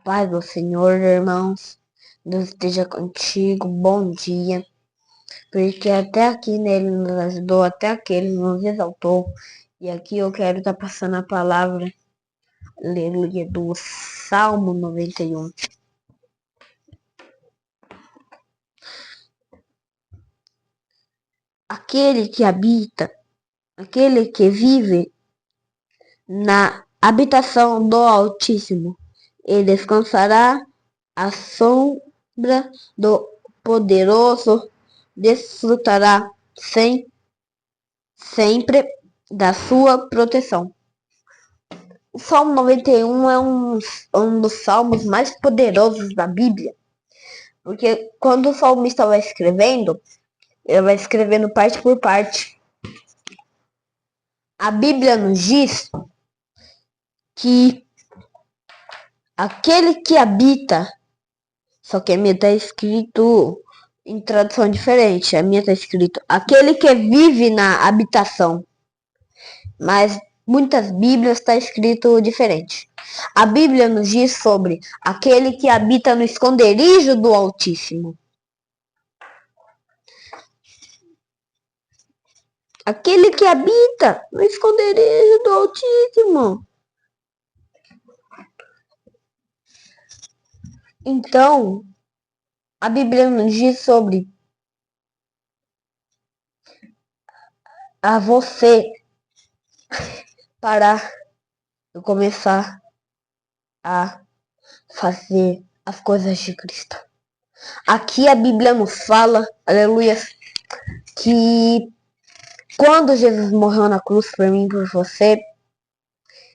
Paz do Senhor, irmãos. Deus esteja contigo. Bom dia. Porque até aqui nele nos ajudou, até aqui ele nos exaltou. E aqui eu quero estar passando a palavra, aleluia, do Salmo 91. Aquele que habita, aquele que vive na habitação do Altíssimo, ele descansará à sombra do Poderoso, desfrutará sempre da sua proteção. O Salmo 91 é um dos salmos mais poderosos da Bíblia, porque quando o salmista vai escrevendo, ele vai escrevendo parte por parte. A Bíblia nos diz que aquele que habita, só que a minha está escrito em tradução diferente, a minha está escrito aquele que vive na habitação, mas muitas Bíblias está escrito diferente. A Bíblia nos diz sobre aquele que habita no esconderijo do Altíssimo. Aquele que habita no esconderijo do Altíssimo. Então, a Bíblia nos diz sobre a você para começar a fazer as coisas de Cristo. Aqui a Bíblia nos fala, aleluia, que quando Jesus morreu na cruz por mim e por você,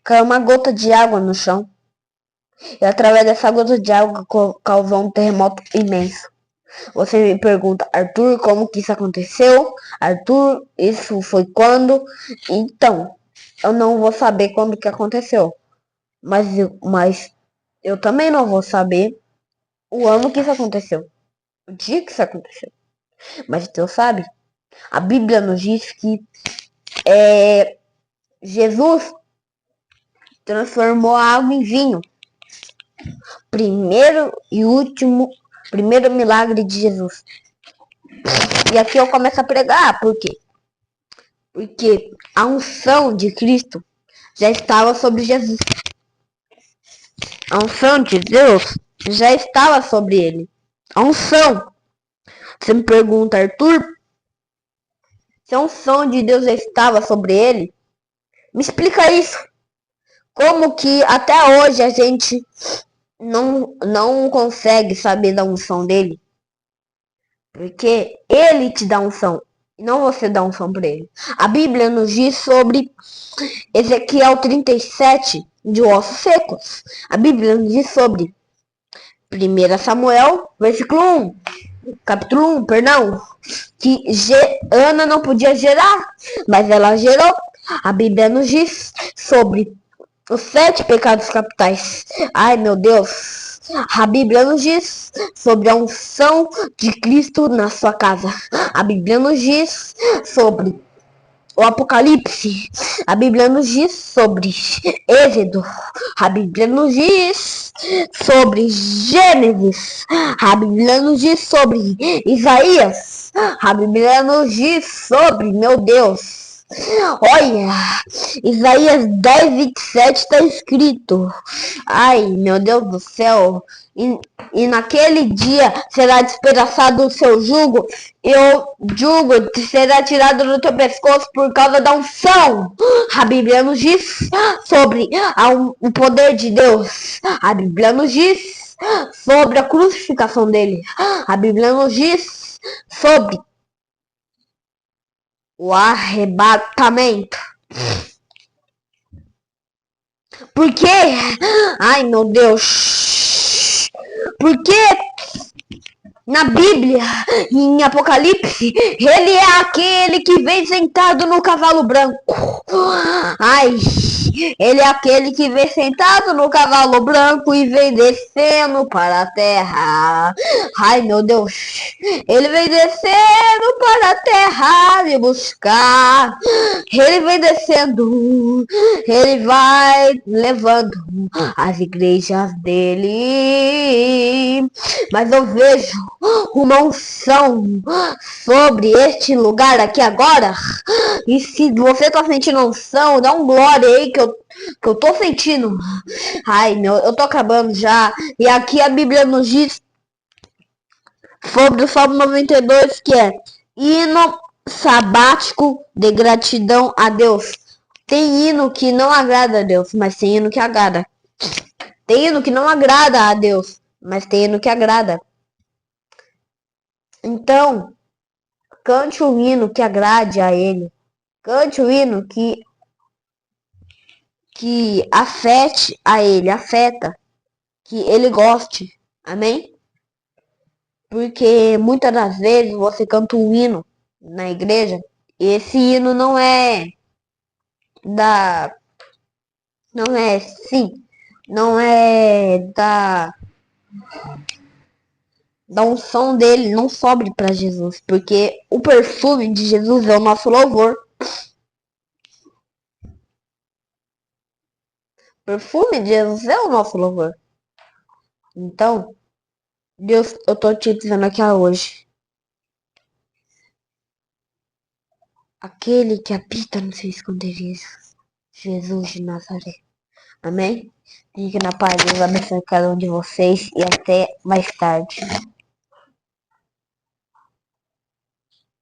caiu uma gota de água no chão. E através dessa gota de água causou um terremoto imenso. Você me pergunta, Arthur, como que isso aconteceu? Arthur, isso foi quando? Então, eu não vou saber quando que aconteceu. Mas eu também não vou saber o ano que isso aconteceu. O dia que isso aconteceu. Mas Deus sabe. A Bíblia nos diz que Jesus transformou a água em vinho. Primeiro milagre de Jesus. E aqui eu começo a pregar, por quê? Porque a unção de Cristo já estava sobre Jesus. A unção de Deus já estava sobre ele. A unção. Você me pergunta, Arthur, se a unção de Deus já estava sobre ele, me explica isso. Como que até hoje a gente não consegue saber da unção dele? Porque ele te dá unção, e não você dá unção para ele. A Bíblia nos diz sobre Ezequiel 37, de ossos secos. A Bíblia nos diz sobre 1 Samuel, capítulo 1, que Ana não podia gerar, mas ela gerou. A Bíblia nos diz sobre os 7 pecados capitais. Ai, meu Deus. A Bíblia nos diz sobre a unção de Cristo na sua casa. A Bíblia nos diz sobre o Apocalipse. A Bíblia nos diz sobre Êxodo. A Bíblia nos diz sobre Gênesis. A Bíblia nos diz sobre Isaías. A Bíblia nos diz sobre, meu Deus, olha, Isaías 10:27 está escrito. Ai, meu Deus do céu. E naquele dia será despedaçado o seu jugo, e o jugo será tirado do teu pescoço por causa da unção. A Bíblia nos diz sobre o poder de Deus. A Bíblia nos diz sobre a crucificação dele. A Bíblia nos diz sobre o arrebatamento. Por quê? Ai, meu Deus. Por quê? Na Bíblia, em Apocalipse, ele é aquele que vem sentado no cavalo branco. Ai, ele é aquele que vem sentado no cavalo branco e vem descendo para a terra. Ai, meu Deus. Ele vem descendo para a terra me buscar. Ele vem descendo. Ele vai levando as igrejas dele. Mas eu vejo uma unção sobre este lugar aqui agora. E se você tá sentindo unção, dá um glória aí que eu tô sentindo. Ai, meu, eu tô acabando já. E aqui a Bíblia nos diz sobre o Salmo 92, que é hino sabático de gratidão a Deus. Tem hino que não agrada a Deus, mas tem hino que agrada. Tem hino que não agrada a Deus, mas tem hino que agrada. Então, cante um hino que agrade a Ele. Cante um hino que afete a Ele, afeta, que Ele goste. Amém? Porque muitas das vezes você canta um hino na igreja e esse hino não é da... Não é, sim, não é da unção dele, não sobe para Jesus, porque o perfume de Jesus é o nosso louvor. O perfume de Jesus é o nosso louvor. Então, Deus, eu tô te dizendo aqui hoje, aquele que habita no seu esconderijo, Jesus de Nazaré. Amém? Fique na paz, Deus abençoe cada um de vocês e até mais tarde.